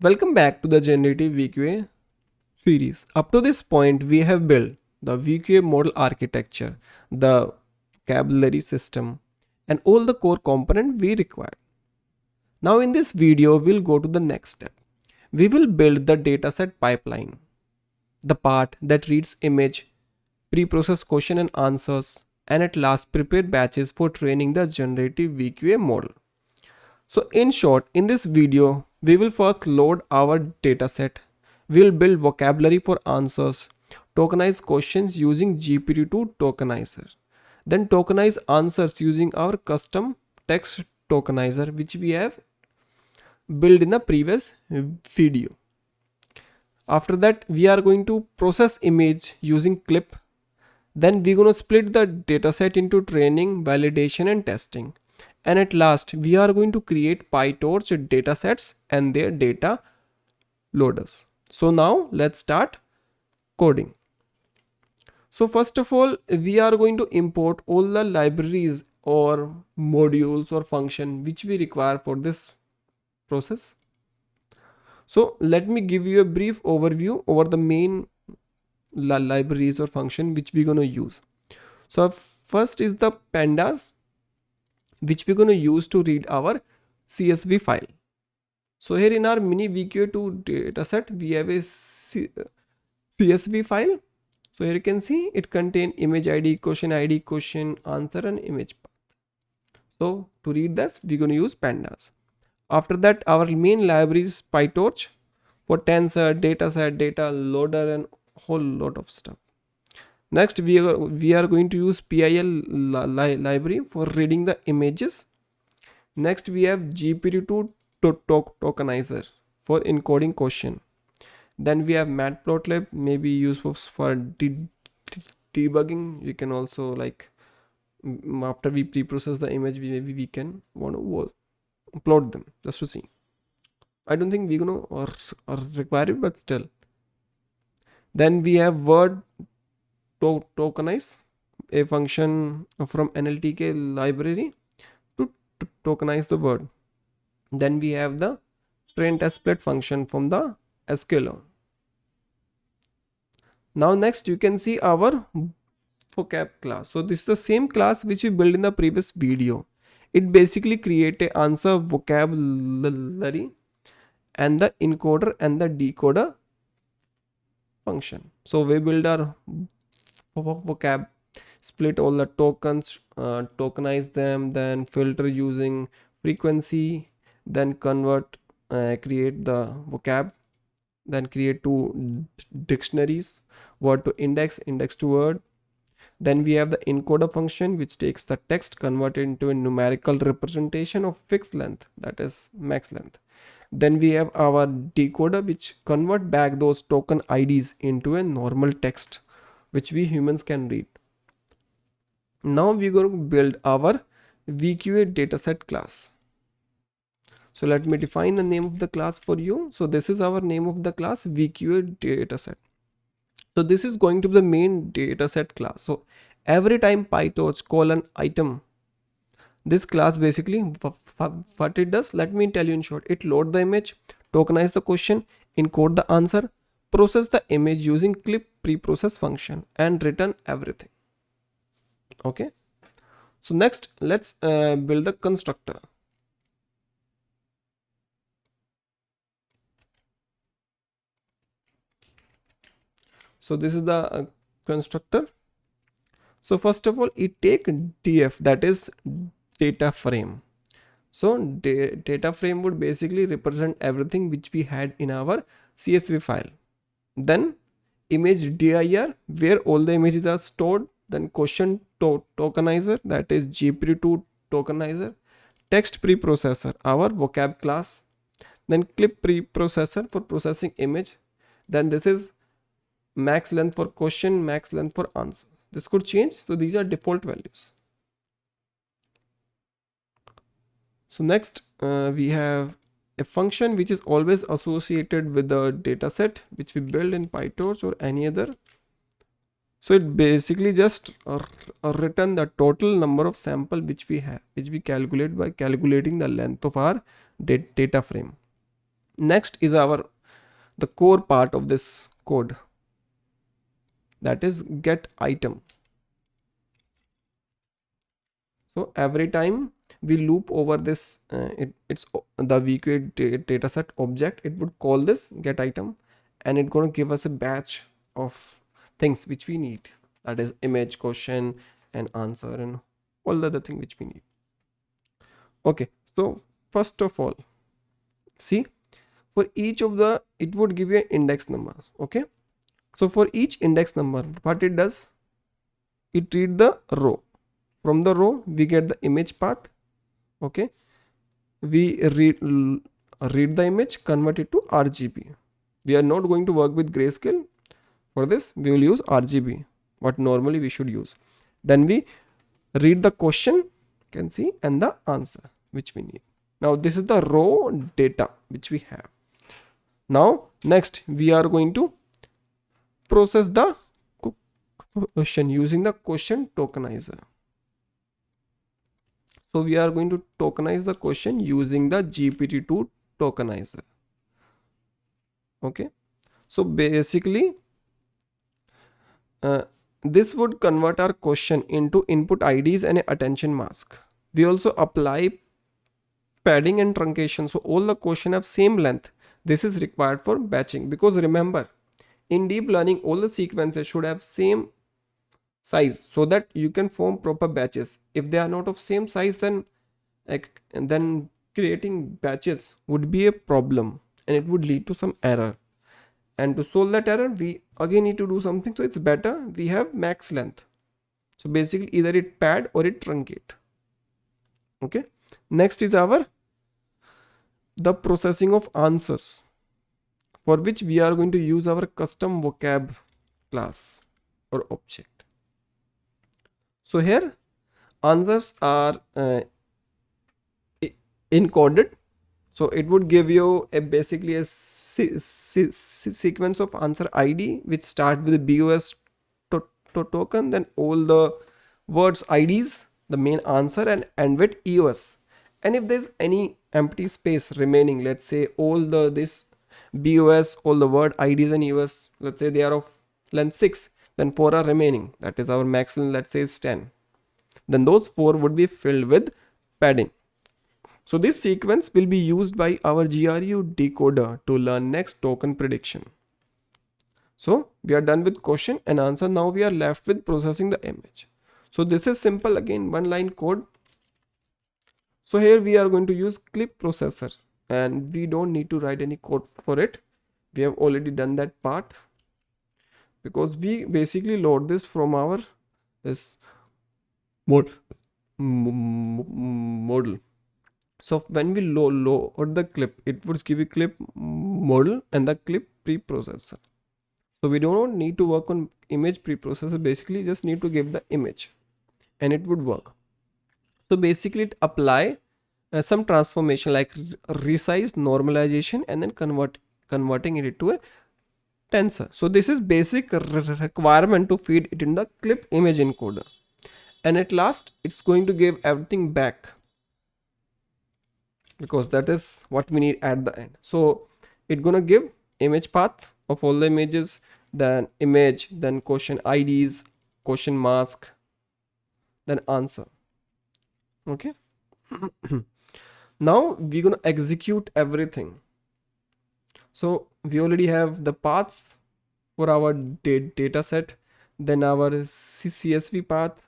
Welcome back to the Generative VQA series. Up to this point, we have built the VQA model architecture, the vocabulary system, and all the core components we require. Now in this video, we'll go to the next step. We will build the dataset pipeline, the part that reads image, pre-process question and answers, and at last prepare batches for training the Generative VQA model. So in short, in this video, we will first load our dataset. We'll build vocabulary for answers, tokenize questions using GPT-2 Tokenizer, then tokenize answers using our custom text tokenizer, which we have built in the previous video. After that, we are going to process image using CLIP. Then we're going to split the dataset into training, validation, and testing. And at last, we are going to create PyTorch datasets and their data loaders. So now let's start coding. So first of all, we are going to import all the libraries or modules or function which we require for this process. So let me give you a brief overview over the main libraries or function which we're going to use. So first is the pandas, which we're going to use to read our CSV file. So here in our mini VQA2 dataset, we have a CSV file. So here you can see it contains image ID, question, answer, and image path. So to read this, we're going to use pandas. After that, our main library is PyTorch for tensor, dataset, data loader, and whole lot of stuff. Next, we are going to use PIL library for reading the images. Next, we have GPT-2 Tokenizer for encoding question. Then we have matplotlib, maybe useful for debugging. You can also, like, after we pre-process the image, maybe we can want to plot them just to see. I don't think we're gonna require it, but still. Then we have word tokenize, a function from NLTK library to tokenize the word. Then we have the train test split function from the sklearn. Now next you can see our vocab class. So this is the same class which we built in the previous video. It basically creates an answer vocabulary and the encoder and the decoder function. So we build our vocab, split all the tokens, tokenize them, then filter using frequency, then convert, create the vocab, then create two dictionaries, word to index, index to word. Then we have the encoder function which takes the text, convert it into a numerical representation of fixed length, that is max length. Then we have our decoder which convert back those token IDs into a normal text which we humans can read. Now we're going to build our VQA dataset class. So let me define the name of the class for you. So this is our name of the class, VQA dataset. So this is going to be the main dataset class. So every time PyTorch colon item, this class basically what it does, let me tell you in short. It load the image, tokenize the question, encode the answer, process the image using CLIP preprocess function, and return everything. Okay. So next, let's build the constructor. So this is the constructor. So first of all, it take df, that is data frame. So data frame would basically represent everything which we had in our CSV file. Then image dir, where all the images are stored. Then question tokenizer, that is GPT-2 Tokenizer. Text preprocessor, our vocab class. Then CLIP preprocessor for processing image. Then this is max length for question, max length for answer. This could change, so these are default values. So next we have a function which is always associated with the dataset which we build in PyTorch or any other. So it basically just return the total number of sample which we have, which we calculate by calculating the length of our data frame. Next is the core part of this code, that is get item. So every time we loop over this, it's the VQA dataset object, it would call this get item, and it's going to give us a batch of things which we need, that is image, question and answer and all the other thing which we need. Okay, so first of all, see, for each of the, it would give you an index number. Okay, so for each index number, what it does, it read the row. From the row we get the image path. Okay, we read the image, convert it to RGB. We are not going to work with grayscale. For this we will use RGB, what normally we should use. Then we read the question, can see, and the answer which we need. Now this is the raw data which we have. Now next we are going to process the question using the question tokenizer. So we are going to tokenize the question using the GPT-2 tokenizer. Okay, so basically this would convert our question into input IDs and a attention mask. We also apply padding and truncation, so all the question have same length. This is required for batching, because remember, in deep learning all the sequences should have same size so that you can form proper batches. If they are not of same size, then creating batches would be a problem and it would lead to some error. And to solve that error, we again need to do something. So it's better we have max length. So basically either it pad or it truncate. Okay, next is the processing of answers, for which we are going to use our custom vocab class or object. So here answers are encoded, so it would give you a basically a sequence of answer ID which start with BOS token, then all the words IDs, the main answer, and end with EOS. And if there's any empty space remaining, let's say all this BOS, all the word IDs and EOS, let's say they are of length 6, then 4 are remaining, that is our maximum, let's say is 10, then those 4 would be filled with padding. So this sequence will be used by our GRU decoder to learn next token prediction. So we are done with question and answer. Now we are left with processing the image. So this is simple, again one line code. So here we are going to use CLIP processor, and we don't need to write any code for it. We have already done that part, because we basically load this from our this model. So when we load the clip, it would give you clip model and the clip preprocessor. So we don't need to work on image preprocessor, basically just need to give the image and it would work. So basically it apply some transformation like resize, normalization, and then converting it into a tensor. So this is basic requirement to feed it in the clip image encoder, and at last it's going to give everything back, because that is what we need at the end. So it's gonna give image path of all the images, then image, then question IDs, question mask, then answer. Okay. Now we're gonna execute everything. So we already have the paths for our data set, then our CSV path,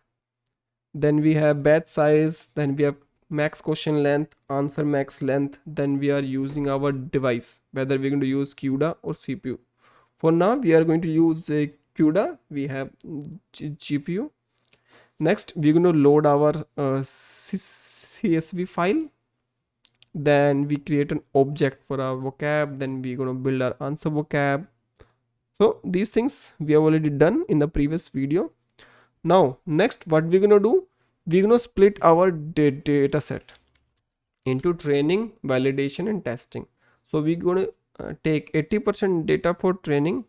then we have batch size, then we have max question length, answer max length, then we are using our device, whether we're going to use CUDA or CPU. For now we are going to use CUDA, we have GPU. Next we're going to load our CSV file, then we create an object for our vocab, then we're going to build our answer vocab. So these things we have already done in the previous video. Now next what we're going to do, we're going to split our data set into training, validation and testing. So we're going to take 80% data for training,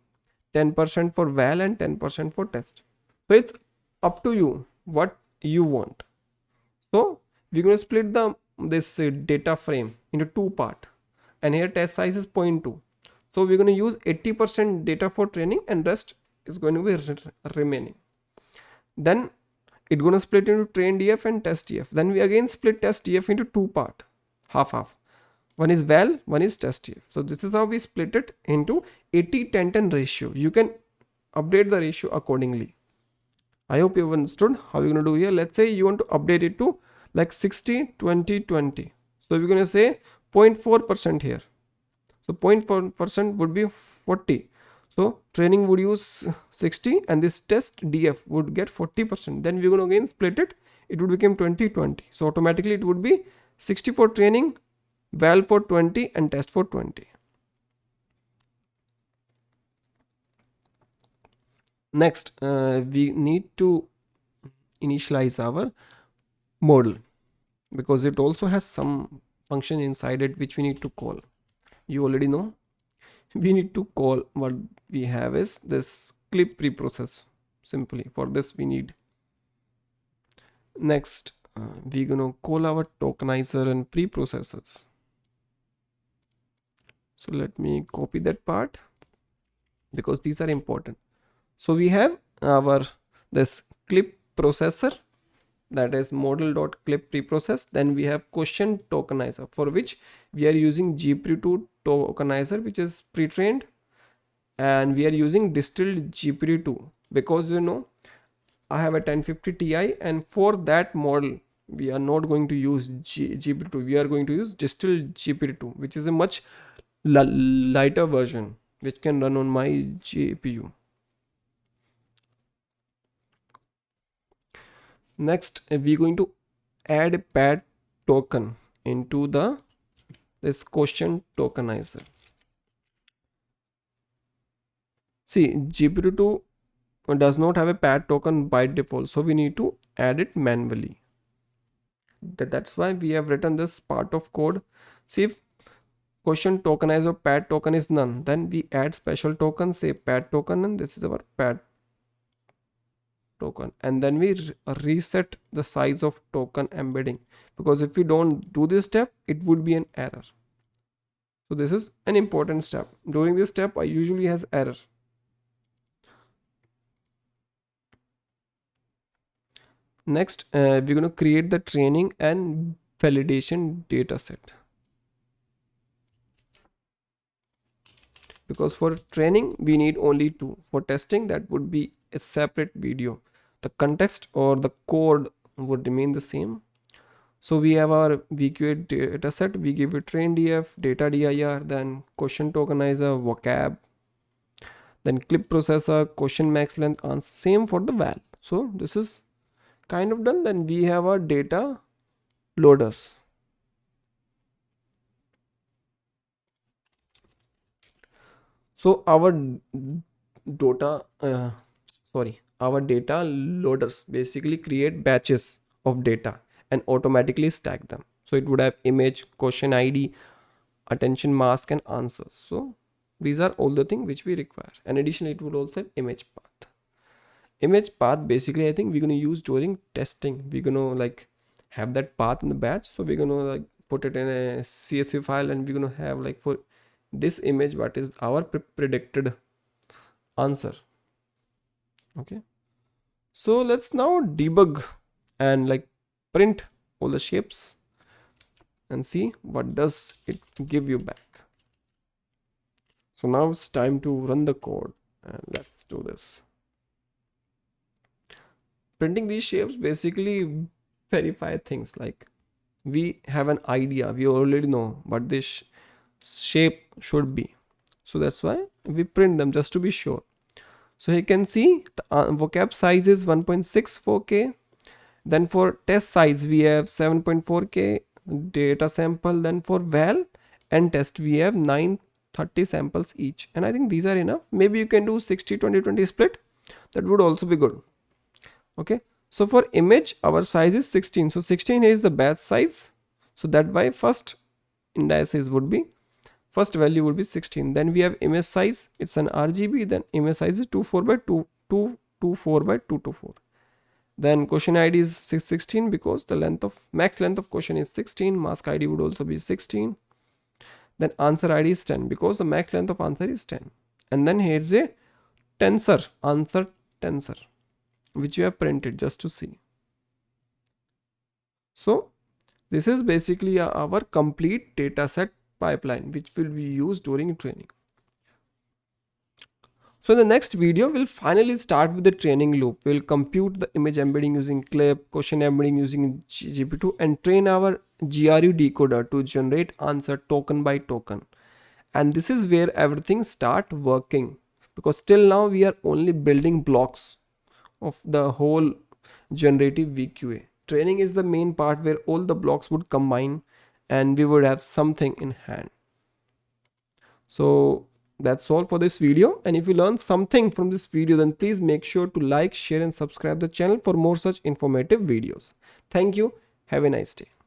10% for val and 10% for test. So it's up to you what you want. So we're going to split this data frame into two parts. and here test size is 0.2. So we're going to use 80% data for training and rest is going to be remaining. Then it's going to split into train DF and test DF. Then we again split test DF into two part, half. One is val, one is test DF. So this is how we split it into 80-10-10 ratio. You can update the ratio accordingly. I hope you have understood how you're going to do here. Let's say you want to update it to like 60, 20, 20. So we're going to say 0.4% here. So 0.4% would be 40. So training would use 60 and this test DF would get 40%. Then we're going to again split it. It would become 20-20. So automatically it would be 60 for training, val for 20 and test for 20. Next, we need to initialize our model because it also has some function inside it which we need to call. You already know. We need to call, what we have is this CLIP preprocess. Simply for this we need. Next, we're gonna call our tokenizer and preprocessors. So let me copy that part because these are important. So we have our this CLIP processor, that is model.clip preprocess. Then we have question tokenizer, for which we are using GPT-2 tokenizer, which is pre-trained, and we are using distilled GPT-2 because you know I have a 1050 Ti, and for that model we are not going to use GPT-2. We are going to use distilled GPT-2, which is a much lighter version which can run on my GPU. Next, we're going to add a pad token into this question tokenizer. See, GPT-2 does not have a pad token by default, so we need to add it manually. That's why we have written this part of code. See, if question tokenizer pad token is none, then we add special token, say pad token, and this is our pad token, and then we reset the size of token embedding, because if we don't do this step it would be an error. So this is an important step. During this step I usually has error. Next, we're going to create the training and validation dataset, because for training we need only two. For testing, that would be a separate video. The context or the code would remain the same. So we have our VQA dataset, we give it train DF, data dir, then question tokenizer, vocab, then clip processor, question max length, and same for the val. So this is kind of done. Then we have our data loaders. So our data loaders basically create batches of data and automatically stack them. So it would have image, question ID, attention mask, and answers. So these are all the things which we require. And additionally, it would also have image path. Image path basically I think we're going to use during testing. We're going to like have that path in the batch. So we're going to like put it in a CSV file, and we're going to have like for this image what is our predicted answer. Okay, so let's now debug and like print all the shapes and see what does it give you back. So now it's time to run the code, and let's do this. Printing these shapes basically verify things like we have an idea, we already know what this shape should be. So that's why we print them just to be sure. So you can see the vocab size is 1.64K. Then for test size we have 7.4K data sample. Then for val and test we have 930 samples each, and I think these are enough. Maybe you can do 60-20-20 split, that would also be good. Okay, so for image our size is 16, so 16 is the batch size, so that why first indices would be, first value would be 16. Then we have image size, it's an RGB, then image size is 24x224. Then question ID is 16 because the max length of question is 16. Mask ID would also be 16. then answer ID is 10 because the max length of answer is 10. And then here's a tensor, answer tensor, which you have printed just to see. So this is basically our complete dataset pipeline, which will be used during training. So in the next video, we'll finally start with the training loop. We'll compute the image embedding using CLIP, question embedding using GPT-2, and train our GRU decoder to generate answer token by token. And this is where everything start working, because till now we are only building blocks of the whole generative VQA. Training is the main part where all the blocks would combine and we would have something in hand. So that's all for this video. And if you learned something from this video, then please make sure to like, share and subscribe the channel for more such informative videos. Thank you. Have a nice day.